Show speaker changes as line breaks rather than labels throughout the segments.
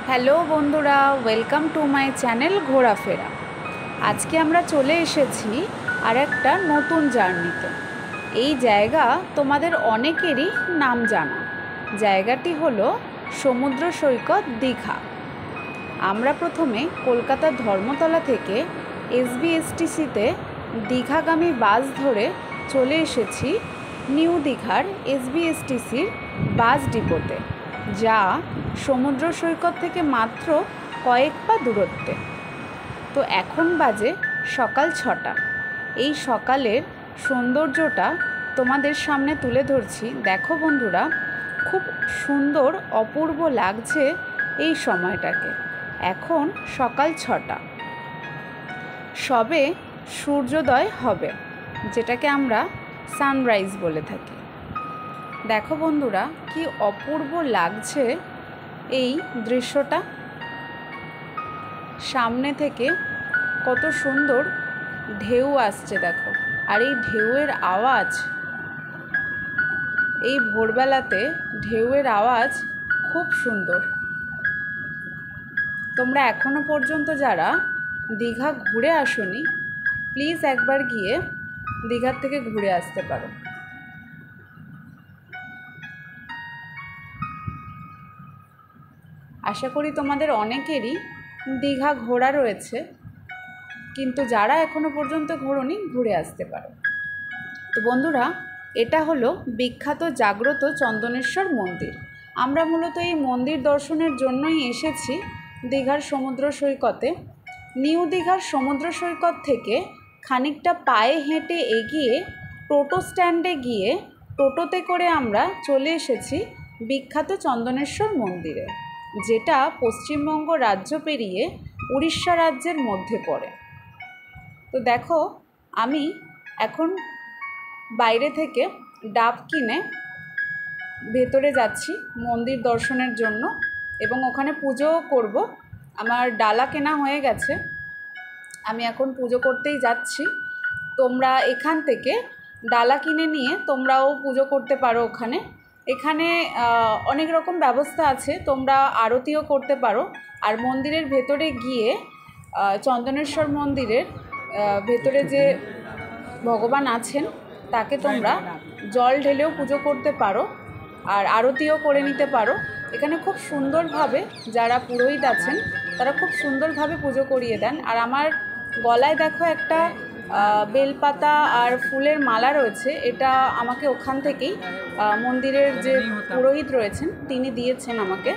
Hello বন্ধুরা, welcome to my channel ঘোরাফেরা। আজকে আমরা চলে এসেছি আর একটা নতুন জার্নিতে। এই জায়গা তোমাদের অনেকেরই নাম জানা। জায়গাটি হলো সমুদ্র সৈকত দীঘা। আমরা প্রথমে কলকাতার ধর্মতলা থেকে এসবিএসটিসিতে দীঘাগামী বাস ধরে চলে এসেছি নিউ দীঘার এসবিএসটিসির বাস ডিপোতে, যা সমুদ্র সৈকত থেকে মাত্র কয়েক পা দূরত্বে। তো এখন বাজে সকাল 6টা। এই সকালের সৌন্দর্যটা তোমাদের সামনে তুলে ধরছি। দেখো বন্ধুরা, খুব সুন্দর অপূর্ব লাগছে এই সময়টাকে। এখন সকাল 6টা, সবে সূর্যোদয় হবে, যেটাকে আমরা সানরাইজ বলে থাকি। দেখো বন্ধুরা, কি অপূর্ব লাগছে এই দৃশ্যটা। সামনে থেকে কত সুন্দর ঢেউ আসছে দেখো, আর এই ঢেউয়ের আওয়াজ, এই ভোরবেলাতে ঢেউয়ের আওয়াজ খুব সুন্দর। তোমরা এখনো পর্যন্ত যারা দীঘা ঘুরে আসোনি, প্লিজ একবার গিয়ে দীঘার থেকে ঘুরে আসতে পারো। আশা করি তোমাদের অনেকেরই দীঘা ঘোরা রয়েছে, কিন্তু যারা এখনো পর্যন্ত ঘোরোনি ঘুরে আসতে পারো। তো বন্ধুরা, এটা হলো বিখ্যাত জাগ্রত চন্দনেশ্বর মন্দির। আমরা মূলত এই মন্দির দর্শনের জন্যই এসেছি দীঘার সমুদ্র সৈকতে। নিউ দীঘার সমুদ্র সৈকত থেকে খানিকটা পায়ে হেঁটে এগিয়ে টোটো স্ট্যান্ডে গিয়ে টোটোতে করে আমরা চলে এসেছি বিখ্যাত চন্দনেশ্বর মন্দিরে, যেটা পশ্চিমবঙ্গ রাজ্য পেরিয়ে উড়িষ্যা রাজ্যের মধ্যে পড়ে। তো দেখো, আমি এখন বাইরে থেকে ডাব কিনে ভেতরে যাচ্ছি মন্দির দর্শনের জন্য, এবং ওখানে পুজোও করব। আমার ডালা কেনা হয়ে গেছে, আমি এখন পুজো করতেই যাচ্ছি। তোমরা এখান থেকে ডালা কিনে নিয়ে তোমরাও পুজো করতে পারো। এখানে অনেক রকম ব্যবস্থা আছে, তোমরা আরতিও করতে পারো। আর মন্দিরের ভেতরে গিয়ে চন্দনেশ্বর মন্দিরের ভেতরে যে ভগবান আছেন তাকে তোমরা জল ঢেলেও পুজো করতে পারো, আর আরতিও করে নিতে পারো। এখানে খুব সুন্দরভাবে যারা পুরোহিত আছেন তারা খুব সুন্দরভাবে পুজো করিয়ে দেন। আর আমার গলায় দেখো একটা বেলপাতা আর ফুলের মালা রয়েছে, এটা আমাকে ওখান থেকেই মন্দিরের যে পুরোহিত রয়েছেন তিনি দিয়েছেন আমাকে।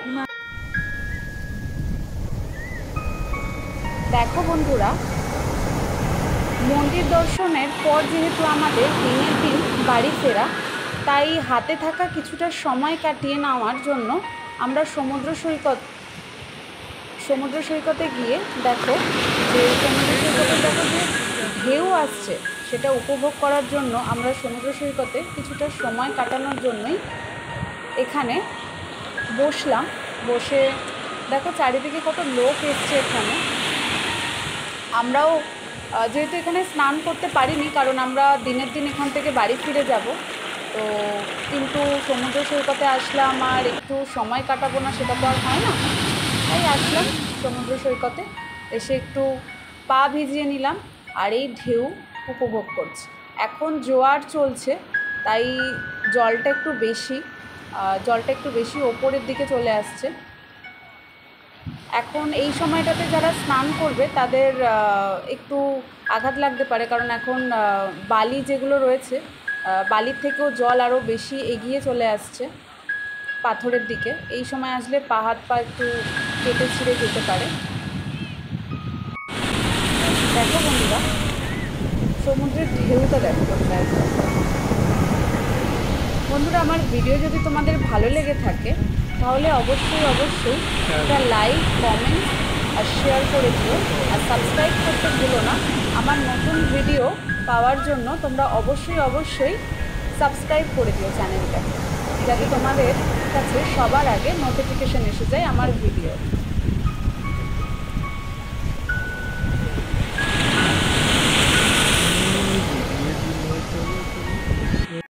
দেখো বন্ধুরা, মন্দির দর্শনের পর যেহেতু আমাদের দিনের দিন বাড়ি ফেরা, তাই হাতে থাকা কিছুটা সময় কাটিয়ে নেওয়ার জন্য আমরা সমুদ্র সৈকতে গিয়ে দেখো যে সমুদ্র সৈকতে দেখো যে ঢেউ আসছে, সেটা উপভোগ করার জন্য আমরা সমুদ্র সৈকতে কিছুটা সময় কাটানোর জন্যই এখানে বসলাম। বসে দেখো চারিদিকে কত লোক এসছে এখানে। আমরাও যেহেতু এখানে স্নান করতে পারিনি, কারণ আমরা দিনের দিন এখান থেকে বাড়ি ফিরে যাব, তো কিন্তু সমুদ্র সৈকতে আসলাম আর একটু সময় কাটাবো না, সেটা তো আর হয় না। তাই আসলাম সমুদ্র সৈকতে, এসে একটু পা ভিজিয়ে নিলাম আর এই ঢেউ উপভোগ করছি। এখন জোয়ার চলছে, তাই জলটা একটু বেশি ওপরের দিকে চলে আসছে। এখন এই সময়টাতে যারা স্নান করবে তাদের একটু আঘাত লাগতে পারে, কারণ এখন বালি যেগুলো রয়েছে, বালির থেকেও জল আরও বেশি এগিয়ে চলে আসছে পাথরের দিকে। এই সময় আসলে হাত পা একটু কেটে ছিঁড়ে যেতে পারে। দেখো বন্ধুরা, সমুদ্রের ঢেউটা দেখো। বন্ধুরা, আমার ভিডিও যদি তোমাদের ভালো লেগে থাকে তাহলে অবশ্যই একটা লাইক, কমেন্ট আর শেয়ার করে দিও, আর সাবস্ক্রাইব করতে ভুলো না। আমার নতুন ভিডিও পাওয়ার জন্য তোমরা অবশ্যই সাবস্ক্রাইব করে দিও চ্যানেলটাকে, যাতে তোমাদের কাছে সবার আগে নোটিফিকেশান এসে যায় আমার ভিডিও।